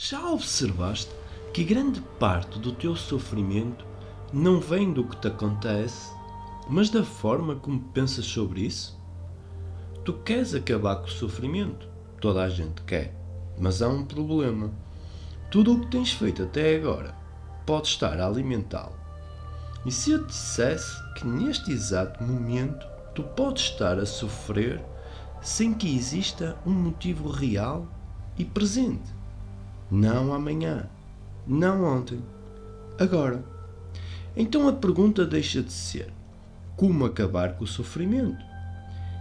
Já observaste que grande parte do teu sofrimento não vem do que te acontece, mas da forma como pensas sobre isso? Tu queres acabar com o sofrimento? Toda a gente quer. Mas há um problema. Tudo o que tens feito até agora pode estar a alimentá-lo. E se eu te dissesse que neste exato momento tu podes estar a sofrer sem que exista um motivo real e presente? Não amanhã, não ontem, agora. Então a pergunta deixa de ser como acabar com o sofrimento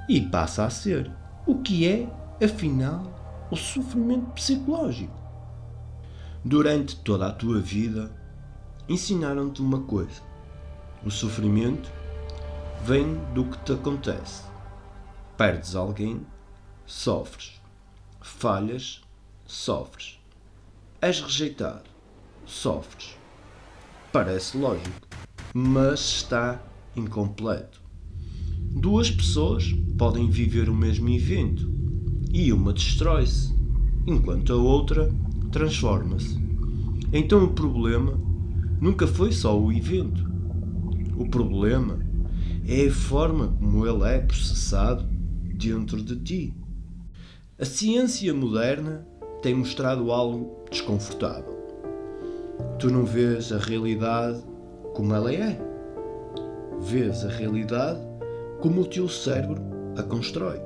e passa a ser o que é, afinal, o sofrimento psicológico. Durante toda a tua vida ensinaram-te uma coisa: o sofrimento vem do que te acontece. Perdes alguém, sofres. Falhas, sofres. És rejeitado, sofres. Parece lógico, mas está incompleto. Duas pessoas podem viver o mesmo evento e uma destrói-se, enquanto a outra transforma-se. Então o problema nunca foi só o evento. O problema é a forma como ele é processado dentro de ti. A ciência moderna tem mostrado algo desconfortável. Tu não vês a realidade como ela é. Vês a realidade como o teu cérebro a constrói.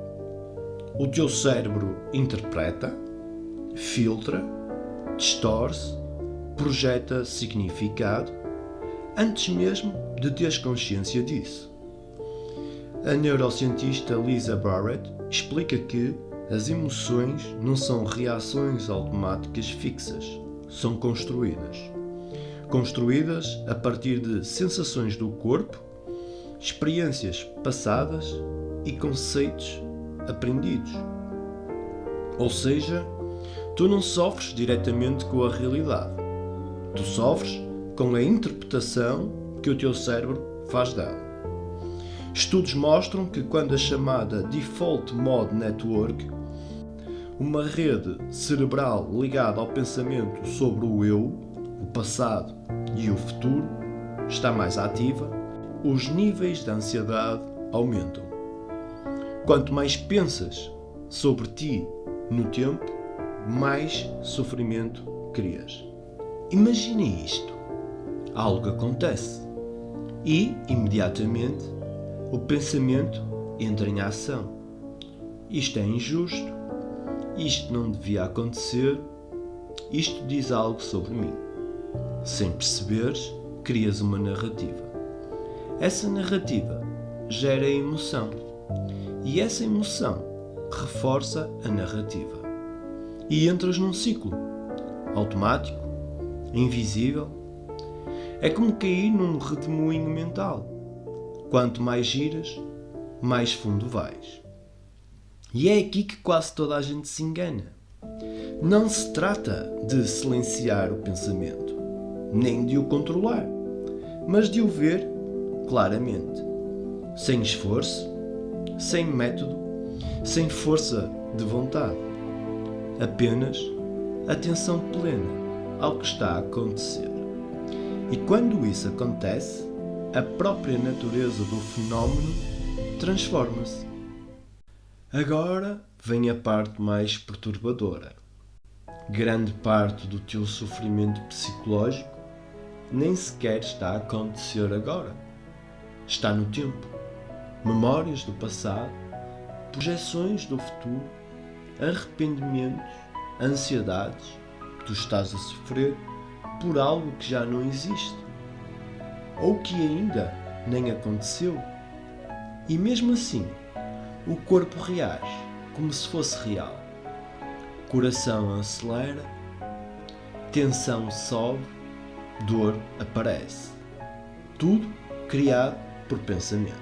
O teu cérebro interpreta, filtra, distorce, projeta significado antes mesmo de teres consciência disso. A neurocientista Lisa Barrett explica que as emoções não são reações automáticas fixas, são construídas. Construídas a partir de sensações do corpo, experiências passadas e conceitos aprendidos. Ou seja, tu não sofres diretamente com a realidade. Tu sofres com a interpretação que o teu cérebro faz dela. Estudos mostram que quando a chamada Default Mode Network, uma rede cerebral ligada ao pensamento sobre o eu, o passado e o futuro, está mais ativa, os níveis de ansiedade aumentam. Quanto mais pensas sobre ti no tempo, mais sofrimento crias. Imagina isto. Algo acontece e, imediatamente, o pensamento entra em ação. Isto é injusto, isto não devia acontecer, isto diz algo sobre mim. Sem perceberes, crias uma narrativa. Essa narrativa gera emoção e essa emoção reforça a narrativa. E entras num ciclo automático, invisível. É como cair num redemoinho mental. Quanto mais giras, mais fundo vais. E é aqui que quase toda a gente se engana. Não se trata de silenciar o pensamento, nem de o controlar, mas de o ver claramente, sem esforço, sem método, sem força de vontade. Apenas atenção plena ao que está a acontecer. E quando isso acontece, a própria natureza do fenómeno transforma-se. Agora vem a parte mais perturbadora. Grande parte do teu sofrimento psicológico nem sequer está a acontecer agora. Está no tempo. Memórias do passado, projeções do futuro, arrependimentos, ansiedades que tu estás a sofrer por algo que já não existe ou que ainda nem aconteceu. E mesmo assim, o corpo reage como se fosse real. Coração acelera, tensão sobe, dor aparece. Tudo criado por pensamento.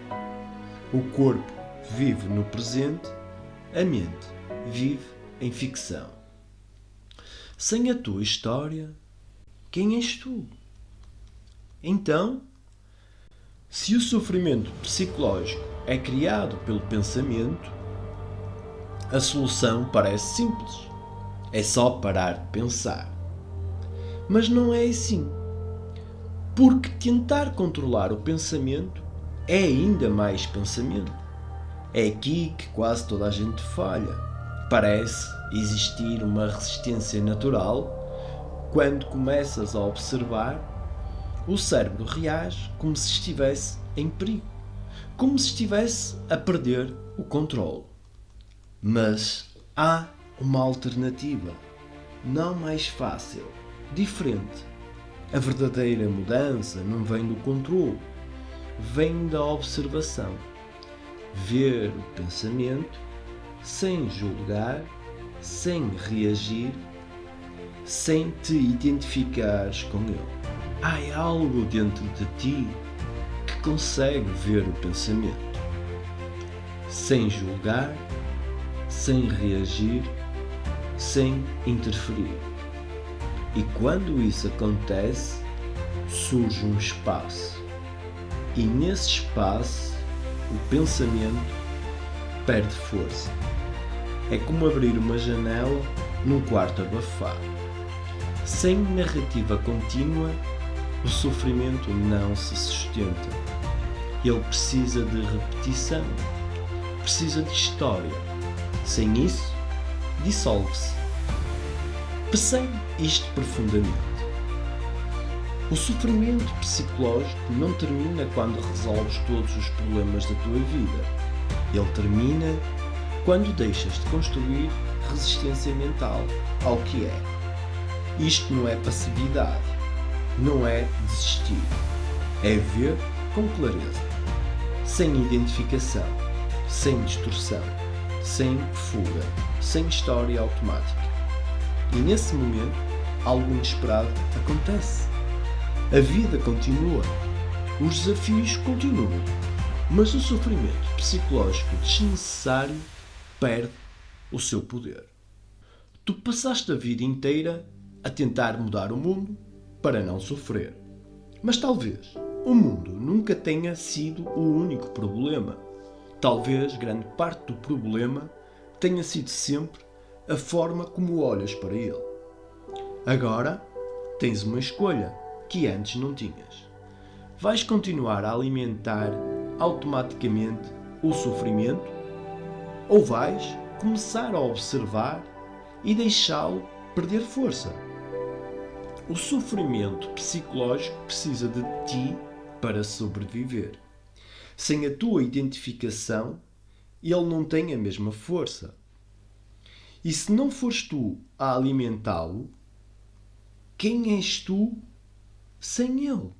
O corpo vive no presente, a mente vive em ficção. Sem a tua história, quem és tu? Então, se o sofrimento psicológico é criado pelo pensamento, a solução parece simples. É só parar de pensar. Mas não é assim. Porque tentar controlar o pensamento é ainda mais pensamento. É aqui que quase toda a gente falha. Parece existir uma resistência natural. Quando começas a observar, o cérebro reage como se estivesse em perigo, como se estivesse a perder o controle. Mas há uma alternativa, não mais fácil, diferente. A verdadeira mudança não vem do controle, vem da observação. Ver o pensamento sem julgar, sem reagir, sem te identificares com ele. Há algo dentro de ti que consegue ver o pensamento sem julgar, sem reagir, sem interferir. E quando isso acontece, surge um espaço. E nesse espaço, o pensamento perde força. É como abrir uma janela num quarto abafado. Sem narrativa contínua, o sofrimento não se sustenta. Ele precisa de repetição, precisa de história. Sem isso, dissolve-se. Percebe isto profundamente. O sofrimento psicológico não termina quando resolves todos os problemas da tua vida. Ele termina quando deixas de construir resistência mental ao que é. Isto não é passividade, não é desistir. É ver com clareza, sem identificação, sem distorção, sem fuga, sem história automática. E nesse momento, algo inesperado acontece. A vida continua, os desafios continuam, mas o sofrimento psicológico desnecessário perde o seu poder. Tu passaste a vida inteira a tentar mudar o mundo para não sofrer. Mas talvez o mundo nunca tenha sido o único problema. Talvez grande parte do problema tenha sido sempre a forma como olhas para ele. Agora tens uma escolha que antes não tinhas. Vais continuar a alimentar automaticamente o sofrimento ou vais começar a observar e deixá-lo perder força? O sofrimento psicológico precisa de ti para sobreviver. Sem a tua identificação, ele não tem a mesma força. E se não fores tu a alimentá-lo, quem és tu sem ele?